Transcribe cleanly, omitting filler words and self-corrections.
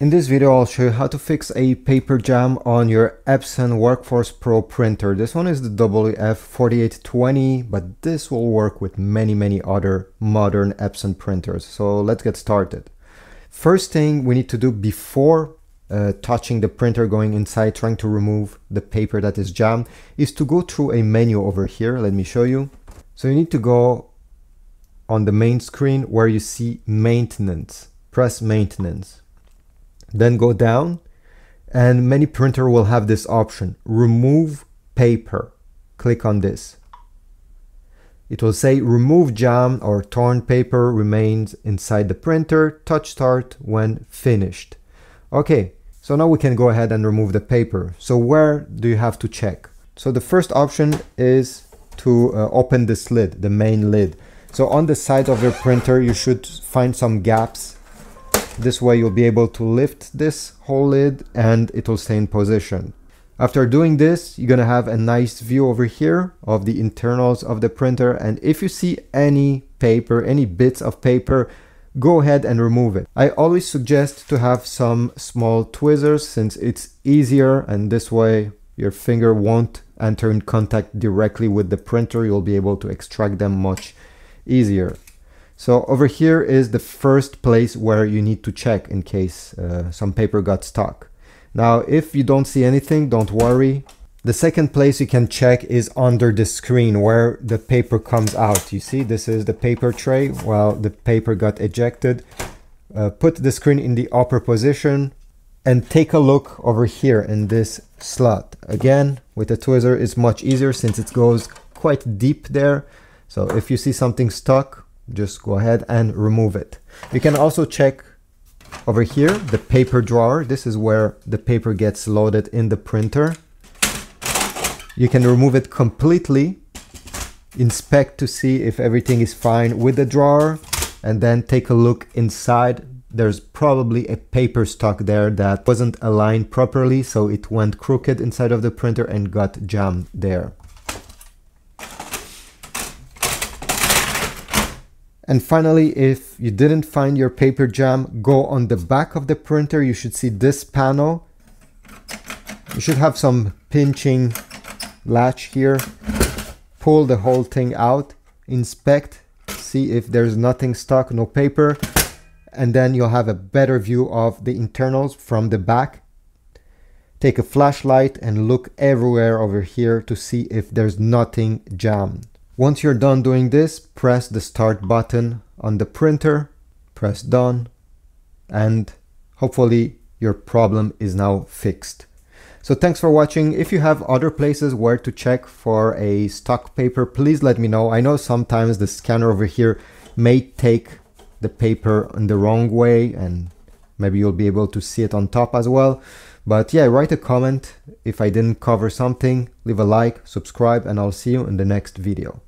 In this video, I'll show you how to fix a paper jam on your Epson WorkForce Pro printer. This one is the WF-4820, but this will work with many other modern Epson printers. So let's get started. First thing we need to do before touching the printer, going inside, trying to remove the paper that is jammed, is to go through a menu over here. Let me show you. So you need to go on the main screen where you see maintenance. Press maintenance. Then go down, and many printer will have this option, remove paper. Click on this. It will say remove jam or torn paper remains inside the printer. Touch start when finished. Okay, so now we can go ahead and remove the paper. So where do you have to check? So the first option is to open this lid, the main lid. So on the side of your printer, you should find some gaps. This way you'll be able to lift this whole lid and it will stay in position. After doing this, you're gonna have a nice view over here of the internals of the printer, and if you see any paper, any bits of paper, go ahead and remove it. I always suggest to have some small tweezers since it's easier, and this way your finger won't enter in contact directly with the printer. You'll be able to extract them much easier. So over here is the first place where you need to check in case some paper got stuck. Now, if you don't see anything, don't worry. The second place you can check is under the screen where the paper comes out. You see, this is the paper tray. Well, the paper got ejected. Put the screen in the upper position and take a look over here in this slot. Again, with the tweezer, it's much easier since it goes quite deep there. So if you see something stuck, just go ahead and remove it. You can also check over here, the paper drawer. This is where the paper gets loaded in the printer. You can remove it completely, inspect to see if everything is fine with the drawer, and then take a look inside. There's probably a paper stuck there that wasn't aligned properly, so it went crooked inside of the printer and got jammed there. And finally, if you didn't find your paper jam, go on the back of the printer. You should see this panel. You should have some pinching latch here. Pull the whole thing out, inspect, see if there's nothing stuck, no paper, and then you'll have a better view of the internals from the back. Take a flashlight and look everywhere over here to see if there's nothing jammed. Once you're done doing this, press the start button on the printer, press done, and hopefully your problem is now fixed. So thanks for watching. If you have other places where to check for a stuck paper, please let me know. I know sometimes the scanner over here may take the paper in the wrong way, and maybe you'll be able to see it on top as well. But yeah, write a comment if I didn't cover something, leave a like, subscribe, and I'll see you in the next video.